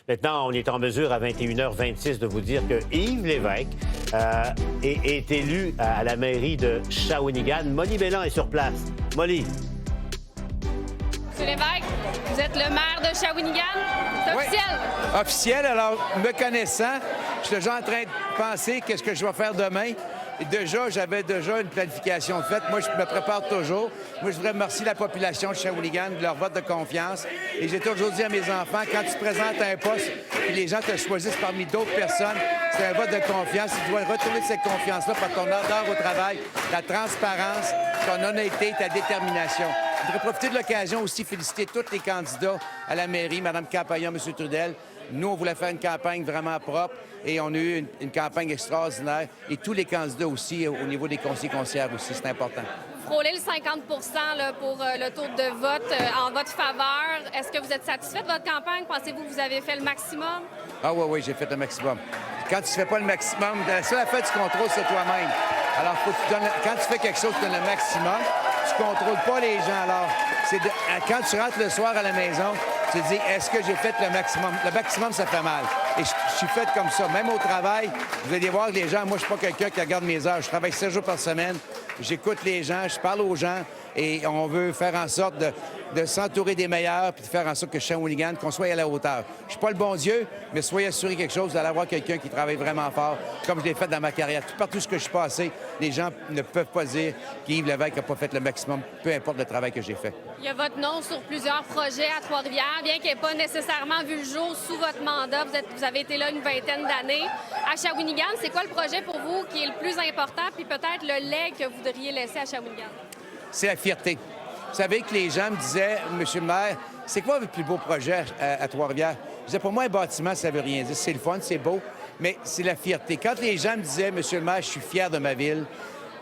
Maintenant, on est en mesure à 21h26 de vous dire que Yves Lévesque est élu à la mairie de Shawinigan. Molly Bélan est sur place. Molly. Monsieur Lévesque, vous êtes le maire de Shawinigan. C'est officiel. Oui, officiel. Alors, me connaissant, je suis déjà en train de penser qu'est-ce que je vais faire demain. Et j'avais déjà une planification faite. Moi, je me prépare toujours. Moi, je voudrais remercier la population de Shawinigan de leur vote de confiance. Et j'ai toujours dit à mes enfants, quand tu te présentes à un poste et les gens te choisissent parmi d'autres personnes, c'est un vote de confiance. Tu dois retourner cette confiance-là par ton ardeur au travail, la transparence, ton honnêteté, ta détermination. Je voudrais profiter de l'occasion aussi féliciter tous les candidats à la mairie, Mme Campagnat, M. Trudel. Nous, on voulait faire une campagne vraiment propre et on a eu une campagne extraordinaire. Et tous les candidats aussi, au niveau des conseillers-conseillères aussi, c'est important. Vous frôlez le 50 là, pour le taux de vote en votre faveur. Est-ce que vous êtes satisfait de votre campagne? Pensez-vous que vous avez fait le maximum? Ah oui, j'ai fait le maximum. Quand tu ne fais pas le maximum, la seule affaire du contrôle, c'est toi-même. Alors, quand tu fais quelque chose, tu donnes le maximum. Tu ne contrôles pas les gens. Alors, quand tu rentres le soir à la maison, tu te dis, est-ce que j'ai fait le maximum? Le maximum, ça fait mal. Et je suis fait comme ça. Même au travail, vous allez voir les gens. Moi, je ne suis pas quelqu'un qui regarde mes heures. Je travaille 7 jours par semaine. J'écoute les gens, je parle aux gens et on veut faire en sorte de s'entourer des meilleurs puis de faire en sorte que Shawinigan, qu'on soit à la hauteur. Je ne suis pas le bon Dieu, mais soyez assurés quelque chose, vous allez avoir quelqu'un qui travaille vraiment fort, comme je l'ai fait dans ma carrière. Partout ce que je suis passé, les gens ne peuvent pas dire qu'Yves Lévesque n'a pas fait le maximum, peu importe le travail que j'ai fait. Il y a votre nom sur plusieurs projets à Trois-Rivières, bien qu'il n'ait pas nécessairement vu le jour sous votre mandat. Vous avez été là une vingtaine d'années. À Shawinigan, c'est quoi le projet pour vous qui est le plus important, puis peut-être le legs que vous voudriez laisser à Shawinigan? C'est la fierté. Vous savez que les gens me disaient, Monsieur le maire, c'est quoi votre plus beau projet à Trois-Rivières? Je disais, pour moi, un bâtiment, ça veut rien dire. C'est le fun, c'est beau, mais c'est la fierté. Quand les gens me disaient, Monsieur le maire, je suis fier de ma ville,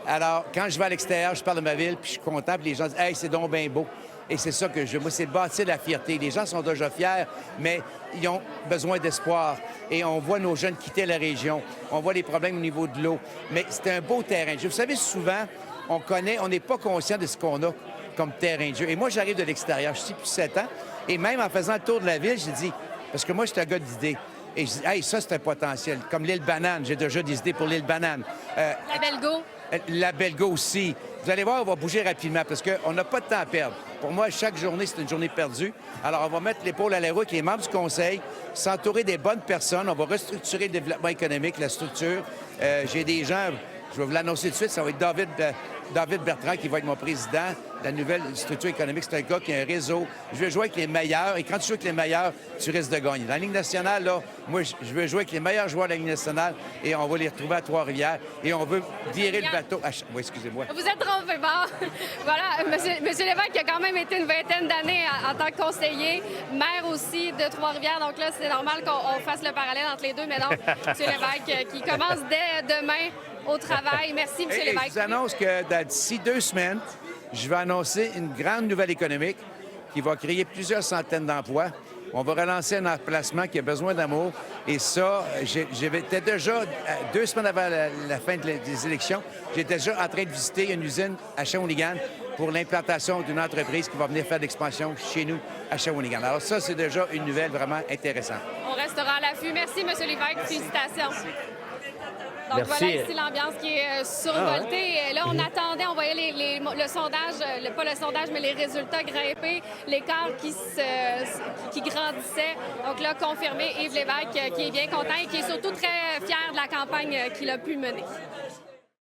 alors quand je vais à l'extérieur, je parle de ma ville, puis je suis content, puis les gens disent, hey, c'est donc bien beau. Et c'est ça que je veux. Moi, c'est de bâtir la fierté. Les gens sont déjà fiers, mais ils ont besoin d'espoir. Et on voit nos jeunes quitter la région. On voit les problèmes au niveau de l'eau. Mais c'est un beau terrain de jeu. Vous savez, souvent, on n'est pas conscient de ce qu'on a comme terrain de jeu. Et moi, j'arrive de l'extérieur. Je suis depuis 7 ans. Et même en faisant le tour de la ville, j'ai dit, parce que moi, je suis un gars d'idées. Et je dis, hey, ça, c'est un potentiel. Comme l'île Banane. J'ai déjà des idées pour l'île Banane. La Belgo. La Belgo aussi. Vous allez voir, on va bouger rapidement parce qu'on n'a pas de temps à perdre. Pour moi, chaque journée, c'est une journée perdue. Alors, on va mettre l'épaule à la roue avec les membres du conseil, s'entourer des bonnes personnes. On va restructurer le développement économique, la structure. J'ai des gens, je vais vous l'annoncer tout de suite, ça va être David Bertrand qui va être mon président. La nouvelle structure économique, c'est un gars qui a un réseau. Je veux jouer avec les meilleurs. Et quand tu joues avec les meilleurs, tu risques de gagner. Dans la Ligue nationale, là, moi, je veux jouer avec les meilleurs joueurs de la Ligue nationale et on va les retrouver à Trois-Rivières. Et on veut virer le bateau. Oui, excusez-moi. Vous êtes trompé, bon. Voilà, Monsieur Lévesque a quand même été une vingtaine d'années en tant que conseiller, maire aussi de Trois-Rivières. Donc là, c'est normal qu'on fasse le parallèle entre les deux. Mais non, Monsieur Lévesque qui commence dès demain au travail. Merci, Monsieur Lévesque. Je vous annonce que d'ici 2 semaines, je vais annoncer une grande nouvelle économique qui va créer plusieurs centaines d'emplois. On va relancer un emplacement qui a besoin d'amour. Et ça, j'étais déjà, 2 semaines avant la fin des élections, j'étais déjà en train de visiter une usine à Shawinigan pour l'implantation d'une entreprise qui va venir faire de l'expansion chez nous à Shawinigan. Alors ça, c'est déjà une nouvelle vraiment intéressante. On restera à l'affût. Merci, M. Lévesque. Félicitations. Donc Merci. voilà ici l'ambiance qui est survoltée. Et là, on attendait, on voyait le sondage, pas le sondage, mais les résultats grimper, l'écart qui grandissait. Donc là, confirmé, Yves Lévesque qui est bien content et qui est surtout très fier de la campagne qu'il a pu mener.